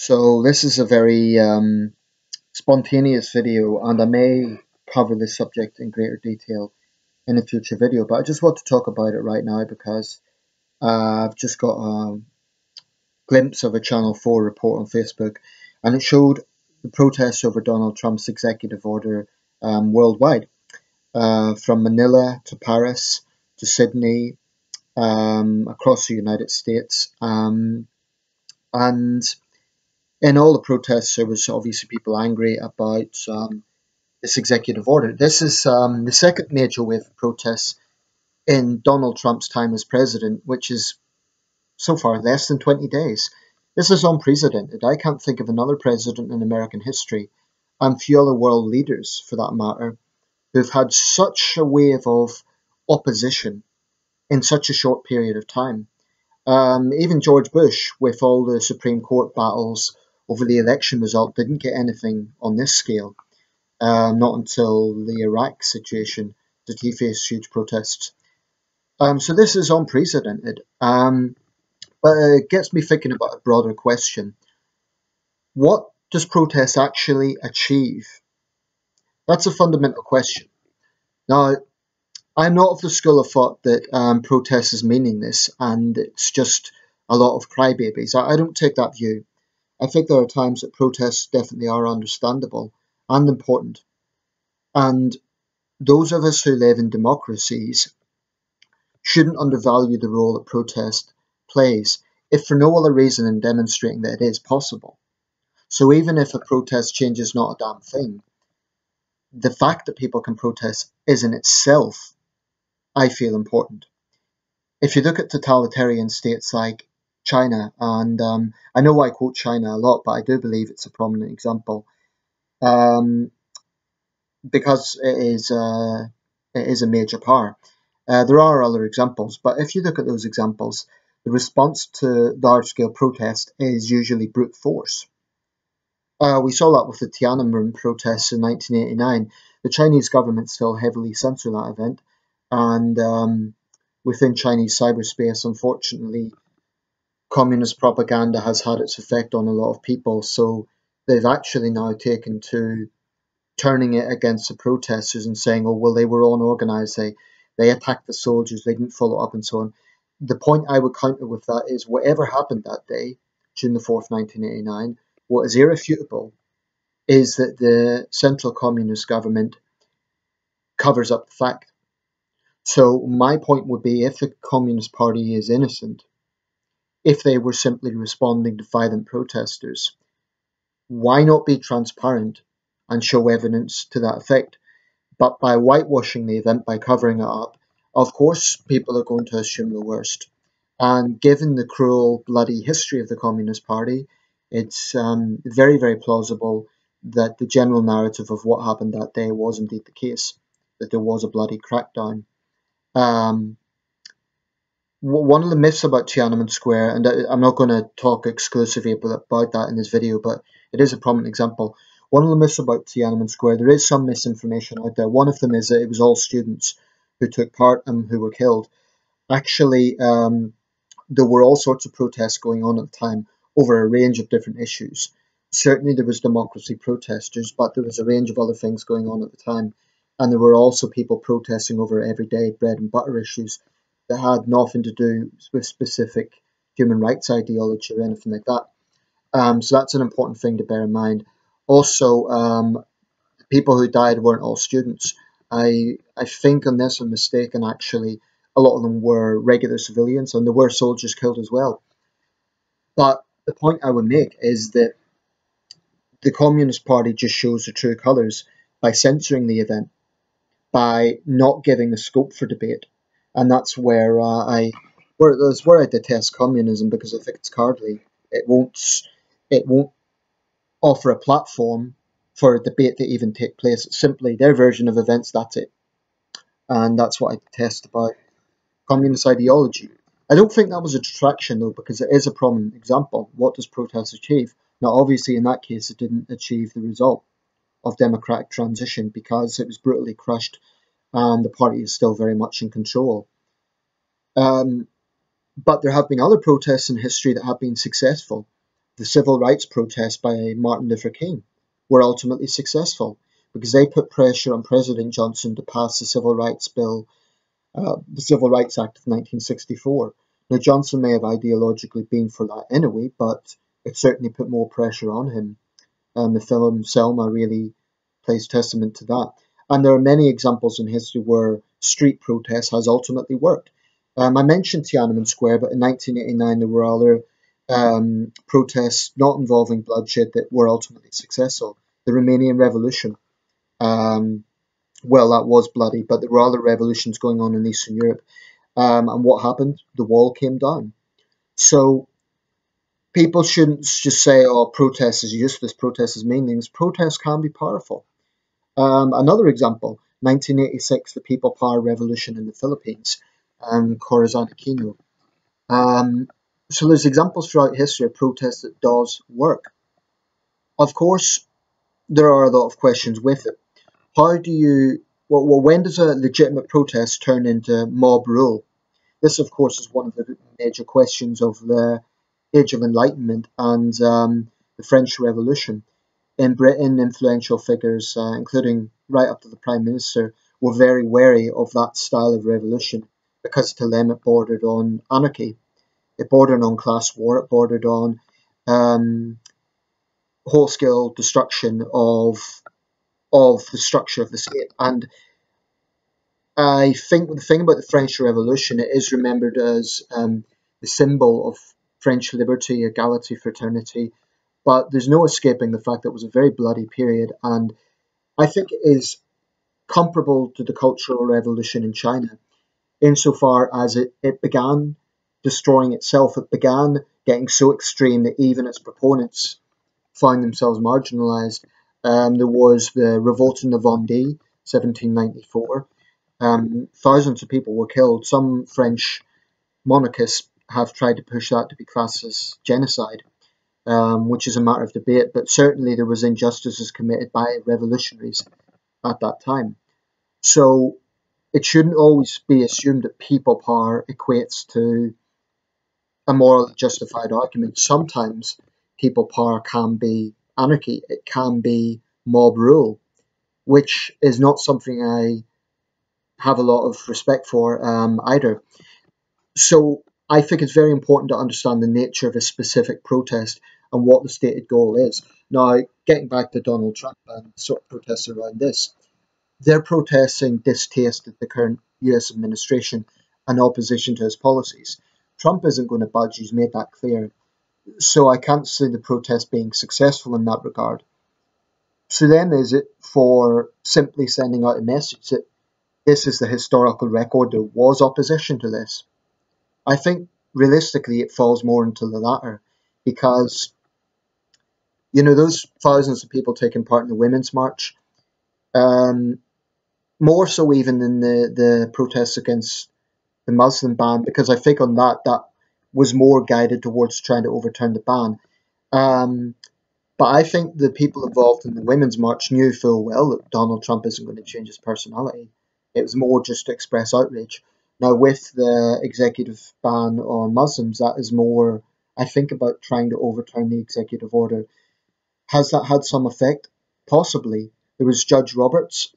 So this is a very spontaneous video, and I may cover this subject in greater detail in a future video, but I just want to talk about it right now because I've just got a glimpse of a Channel 4 report on Facebook, and it showed the protests over Donald Trump's executive order worldwide, from Manila to Paris to Sydney, across the United States, and in all the protests, there was obviously people angry about this executive order. This is the second major wave of protests in Donald Trump's time as president, which is so far less than 20 days. This is unprecedented. I can't think of another president in American history, and few other world leaders for that matter, who've had such a wave of opposition in such a short period of time. Even George Bush, with all the Supreme Court battles over the election result, didn't get anything on this scale. Not until the Iraq situation did he face huge protests. So this is unprecedented. But it gets me thinking about a broader question. What does protest actually achieve? That's a fundamental question. Now, I'm not of the school of thought that protest is meaningless and it's just a lot of crybabies. I don't take that view. I think there are times that protests definitely are understandable and important. And those of us who live in democracies shouldn't undervalue the role that protest plays, if for no other reason than demonstrating that it is possible. So even if a protest change is not a damn thing, the fact that people can protest is in itself, I feel, important. If you look at totalitarian states like China, and I know I quote China a lot, but I do believe it's a prominent example, because it is a major power. There are other examples, but if you look at those examples, the response to large-scale protest is usually brute force. We saw that with the Tiananmen protests in 1989. The Chinese government still heavily censored that event, and within Chinese cyberspace, unfortunately, communist propaganda has had its effect on a lot of people, so they've actually now taken to turning it against the protesters and saying, oh, well, they were unorganized, they attacked the soldiers, they didn't follow up, and so on. The point I would counter with that is whatever happened that day, June the 4th, 1989, what is irrefutable is that the central communist government covers up the fact. So my point would be, if the Communist Party is innocent, if they were simply responding to violent protesters, why not be transparent and show evidence to that effect? But by whitewashing the event, by covering it up, of course people are going to assume the worst. And given the cruel, bloody history of the Communist Party, it's very, very plausible that the general narrative of what happened that day was indeed the case, that there was a bloody crackdown. One of the myths about Tiananmen Square, and I'm not going to talk exclusively about that in this video, but it is a prominent example. One of the myths about Tiananmen Square, there is some misinformation out there. One of them is that it was all students who took part and who were killed. Actually, there were all sorts of protests going on at the time over a range of different issues. Certainly there was democracy protesters, but there was a range of other things going on at the time. And there were also people protesting over everyday bread and butter issues that had nothing to do with specific human rights ideology or anything like that. So that's an important thing to bear in mind. Also, the people who died weren't all students. I think, unless I'm mistaken, actually, a lot of them were regular civilians, and there were soldiers killed as well. But the point I would make is that the Communist Party just shows the true colours by censoring the event, by not giving a scope for debate. And that's where I detest communism, because I think it's cowardly. It won't offer a platform for a debate to even take place. It's simply their version of events, that's it. And that's what I detest about communist ideology. I don't think that was a detraction, though, because it is a prominent example. What does protest achieve? Now, obviously, in that case, it didn't achieve the result of democratic transition, because it was brutally crushed and the party is still very much in control. But there have been other protests in history that have been successful. the civil rights protests by Martin Luther King were ultimately successful because they put pressure on President Johnson to pass the Civil Rights Act of 1964. Now, Johnson may have ideologically been for that anyway, but it certainly put more pressure on him. The film Selma really plays testament to that. And there are many examples in history where street protest has ultimately worked. I mentioned Tiananmen Square, but in 1989 there were other protests not involving bloodshed that were ultimately successful. The Romanian Revolution, um, well, that was bloody, but there were other revolutions going on in Eastern Europe. And what happened? The wall came down. So people shouldn't just say, oh, protest is useless, protest is meaningless. Protest can be powerful. Another example, 1986, the People Power Revolution in the Philippines, Corazon Aquino. So there's examples throughout history of protest that does work. Of course, there are a lot of questions with it. How do you, well, when does a legitimate protest turn into mob rule? This, of course, is one of the major questions of the Age of Enlightenment and the French Revolution. In Britain, influential figures, including right up to the Prime Minister, were very wary of that style of revolution because to them it bordered on anarchy, it bordered on class war, it bordered on um, whole-scale destruction of the structure of the state. And I think the thing about the French Revolution, it is remembered as the symbol of French liberty, equality, fraternity. But there's no escaping the fact that it was a very bloody period, and I think it is comparable to the Cultural Revolution in China, insofar as it began destroying itself. It began getting so extreme that even its proponents found themselves marginalized. There was the Revolt in the Vendée, 1794. Thousands of people were killed. Some French monarchists have tried to push that to be classed as genocide, which is a matter of debate, but certainly there was injustices committed by revolutionaries at that time. So it shouldn't always be assumed that people power equates to a morally justified argument. Sometimes people power can be anarchy, it can be mob rule, which is not something I have a lot of respect for either. So I think it's very important to understand the nature of a specific protest and what the stated goal is. Now, getting back to Donald Trump and sort of protests around this, they're protesting distaste at the current US administration and opposition to his policies. Trump isn't going to budge, he's made that clear. So I can't see the protest being successful in that regard. So then is it for simply sending out a message that this is the historical record, there was opposition to this? I think realistically it falls more into the latter because, those thousands of people taking part in the Women's March, um, more so even than the protests against the Muslim ban, because I think on that was more guided towards trying to overturn the ban. Um, but I think the people involved in the Women's March knew full well that Donald Trump isn't going to change his personality. It was more just to express outrage. Now, with the executive ban on Muslims, that is more, I think, about trying to overturn the executive order. Has that had some effect? Possibly. There was Judge Roberts,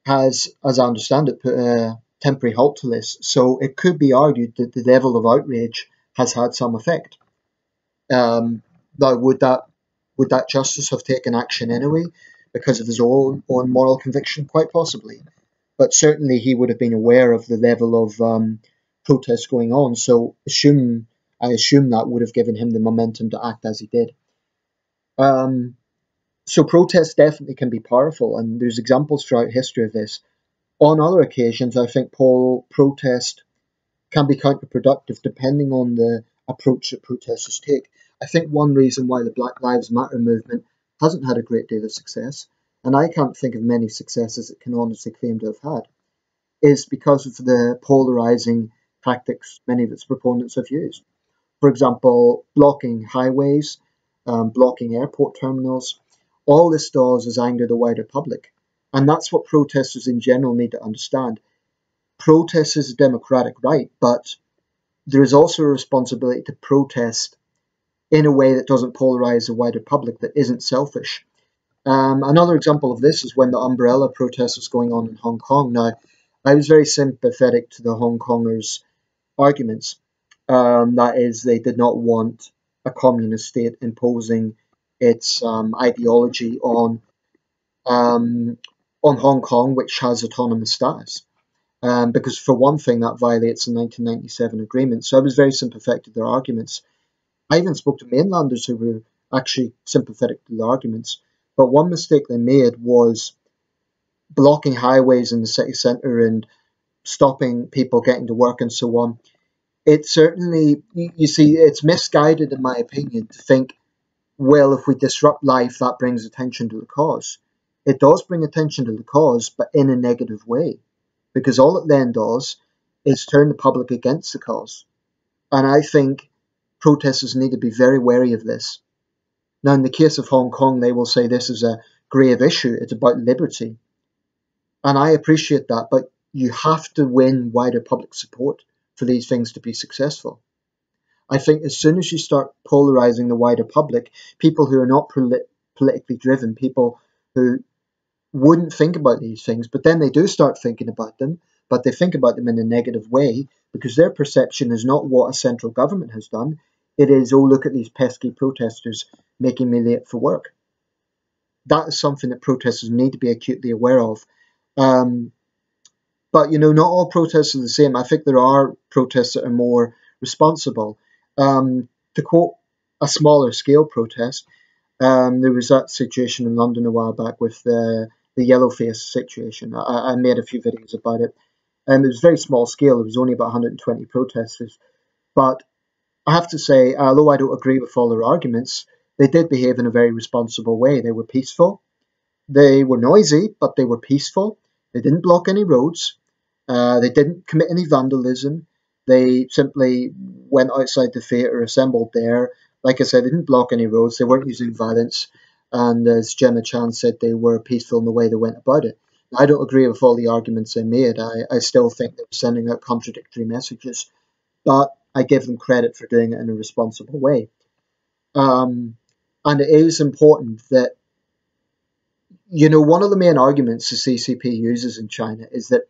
has, as I understand it, put a temporary halt to this. So it could be argued that the level of outrage has had some effect. Now, would that justice have taken action anyway because of his own moral conviction? Quite possibly, but certainly he would have been aware of the level of protests going on. So I assume that would have given him the momentum to act as he did. Um, so protests definitely can be powerful, and there's examples throughout history of this. On other occasions, I think protest can be counterproductive depending on the approach that protesters take. I think one reason why the Black Lives Matter movement hasn't had a great deal of success, and I can't think of many successes it can honestly claim to have had, is because of the polarizing tactics many of its proponents have used. For example, blocking highways, blocking airport terminals. All this does is anger the wider public. And that's what protesters in general need to understand. Protest is a democratic right, but there is also a responsibility to protest in a way that doesn't polarize the wider public, that isn't selfish. Another example of this is when the umbrella protest was going on in Hong Kong. Now, I was very sympathetic to the Hong Kongers' arguments. That is, they did not want a communist state imposing its ideology um, on Hong Kong, which has autonomous status. Because for one thing, that violates the 1997 agreement. So I was very sympathetic to their arguments. I even spoke to mainlanders who were actually sympathetic to the arguments. But one mistake they made was blocking highways in the city centre and stopping people getting to work and so on. It certainly, you see, it's misguided in my opinion to think, well, if we disrupt life, that brings attention to the cause. It does bring attention to the cause, but in a negative way, because all it then does is turn the public against the cause. And I think protesters need to be very wary of this. Now, in the case of Hong Kong, they will say this is a grave issue. It's about liberty. And I appreciate that, but you have to win wider public support for these things to be successful. I think as soon as you start polarizing the wider public, people who are not politically driven, people who wouldn't think about these things, but then they do start thinking about them, but they think about them in a negative way because their perception is not what a central government has done. It is, oh, look at these pesky protesters making me late for work. That is something that protesters need to be acutely aware of. Um, but, not all protests are the same. I think there are protests that are more responsible. To quote a smaller scale protest, there was that situation in London a while back with the yellow face situation. I made a few videos about it. It was very small scale. It was only about 120 protesters. But I have to say, although I don't agree with all their arguments, they did behave in a very responsible way. They were peaceful. They were noisy, but they were peaceful. They didn't block any roads. They didn't commit any vandalism. They simply went outside the theatre, assembled there. Like I said, they didn't block any roads. They weren't using violence. And as Gemma Chan said, they were peaceful in the way they went about it. I don't agree with all the arguments they made. I still think they were sending out contradictory messages. But I give them credit for doing it in a responsible way. And it is important that, one of the main arguments the CCP uses in China is that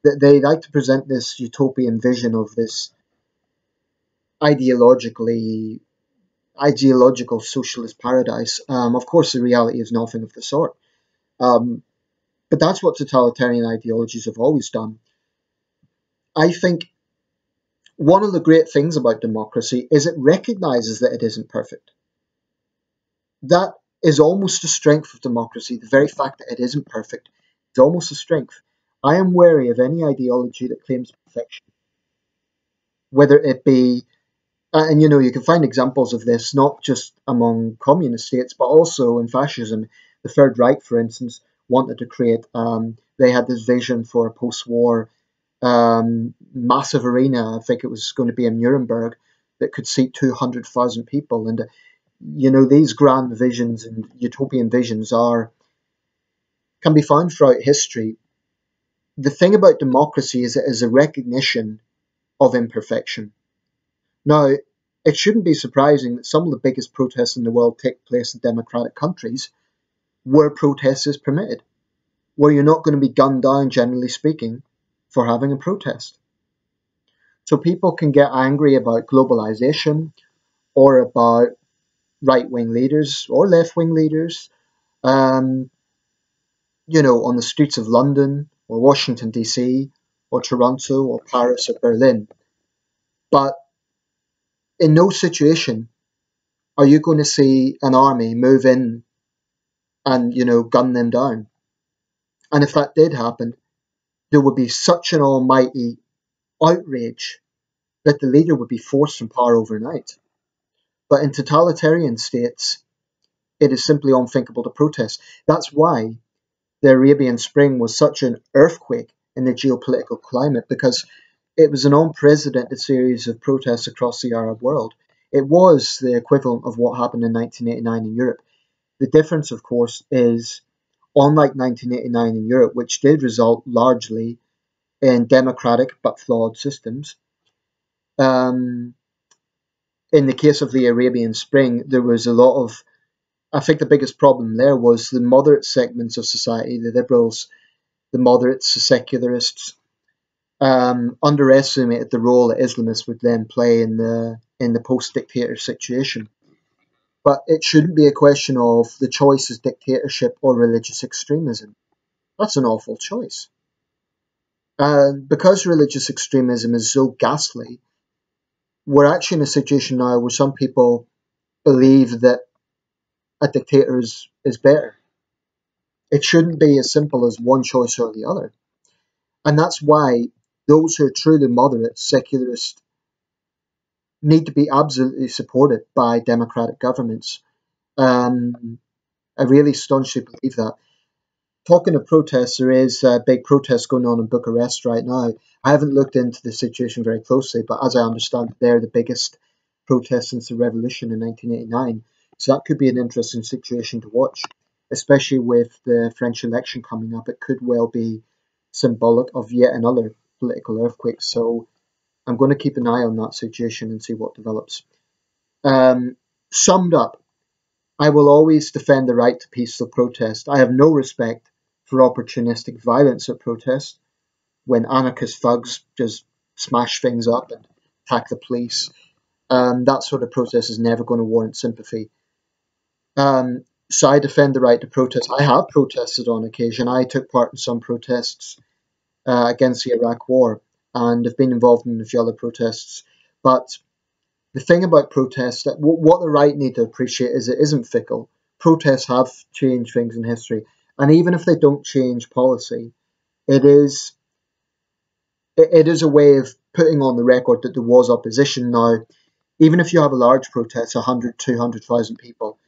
they like to present this utopian vision of this ideological socialist paradise. Of course, the reality is nothing of the sort. Um, but that's what totalitarian ideologies have always done. I think one of the great things about democracy is it recognizes that it isn't perfect. That is almost a strength of democracy. The very fact that it isn't perfect is almost a strength. I am wary of any ideology that claims perfection, whether it be and you can find examples of this not just among communist states, but also in fascism. The Third Reich, for instance, wanted to create. They had this vision for a post-war massive arena. I think it was going to be in Nuremberg that could seat 200,000 people. And these grand visions and utopian visions can be found throughout history. The thing about democracy is it is a recognition of imperfection. Now, it shouldn't be surprising that some of the biggest protests in the world take place in democratic countries where protest is permitted, where you're not going to be gunned down, generally speaking, for having a protest. So people can get angry about globalization or about right-wing leaders or left-wing leaders, on the streets of London or Washington, D.C., or Toronto or Paris or Berlin. But in no situation are you going to see an army move in and, gun them down? And if that did happen, there would be such an almighty outrage that the leader would be forced from power overnight. But in totalitarian states, it is simply unthinkable to protest. That's why the Arabian Spring was such an earthquake in the geopolitical climate, because it was an unprecedented series of protests across the Arab world. It was the equivalent of what happened in 1989 in Europe. The difference, of course, is unlike 1989 in Europe, which did result largely in democratic but flawed systems, um, In the case of the Arabian Spring, there was a lot of, I think the biggest problem there was the moderate segments of society, the liberals, the moderates, the secularists, underestimated the role that Islamists would then play in the post-dictator situation. But it shouldn't be a question of the choice is dictatorship or religious extremism. That's an awful choice. And because religious extremism is so ghastly, we're actually in a situation now where some people believe that a dictator is better. It shouldn't be as simple as one choice or the other. And that's why those who are truly moderate, secularists, need to be absolutely supported by democratic governments. Um, I really staunchly believe that. Talking of protests, there is a big protest going on in Bucharest right now. I haven't looked into the situation very closely, but as I understand, they're the biggest protest since the revolution in 1989. So that could be an interesting situation to watch, especially with the French election coming up. It could well be symbolic of yet another political earthquake. So I'm going to keep an eye on that situation and see what develops. Um, Summed up, I will always defend the right to peaceful protest. I have no respect for opportunistic violence at protest when anarchist thugs just smash things up and attack the police. That sort of protest is never going to warrant sympathy. So I defend the right to protest. I have protested on occasion. I took part in some protests against the Iraq War and have been involved in a few other protests. But the thing about protests, that what the right need to appreciate is it isn't fickle. Protests have changed things in history, and even if they don't change policy, it is it is a way of putting on the record that there was opposition. Now, even if you have a large protest, 100, 200,000 people,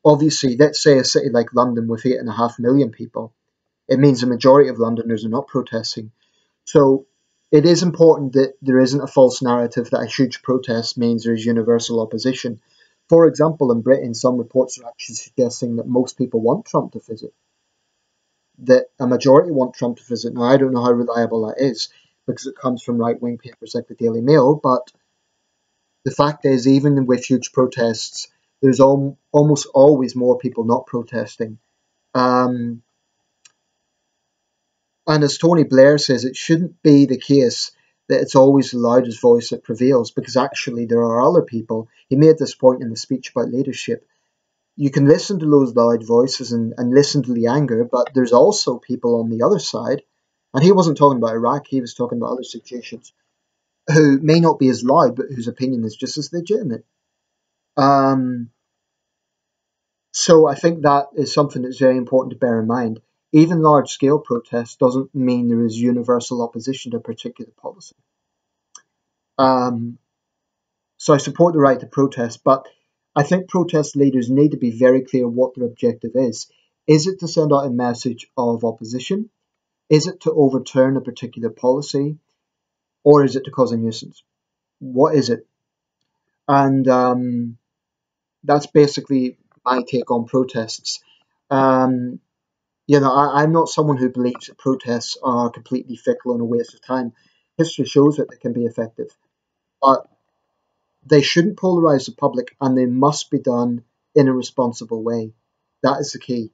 obviously, let's say a city like London with 8.5 million people, it means the majority of Londoners are not protesting. So it is important that there isn't a false narrative that a huge protest means there is universal opposition. For example, in Britain, some reports are actually suggesting that most people want Trump to visit, that a majority want Trump to visit. Now, I don't know how reliable that is because it comes from right wing papers like the Daily Mail, but the fact is, even with huge protests, there's almost always more people not protesting. Um, And as Tony Blair says, it shouldn't be the case that it's always the loudest voice that prevails, because actually there are other people. He made this point in the speech about leadership. You can listen to those loud voices and listen to the anger, but there's also people on the other side. And he wasn't talking about Iraq, he was talking about other situations, who may not be as loud, but whose opinion is just as legitimate. Um, So I think that is something that's very important to bear in mind. Even large scale protest doesn't mean there is universal opposition to a particular policy. Um, so I support the right to protest, but I think protest leaders need to be very clear what their objective is. Is it to send out a message of opposition? Is it to overturn a particular policy? Or is it to cause a nuisance? What is it? And that's basically my take on protests. Um, I'm not someone who believes that protests are completely fickle and a waste of time. History shows that they can be effective, but they shouldn't polarize the public and they must be done in a responsible way. That is the key.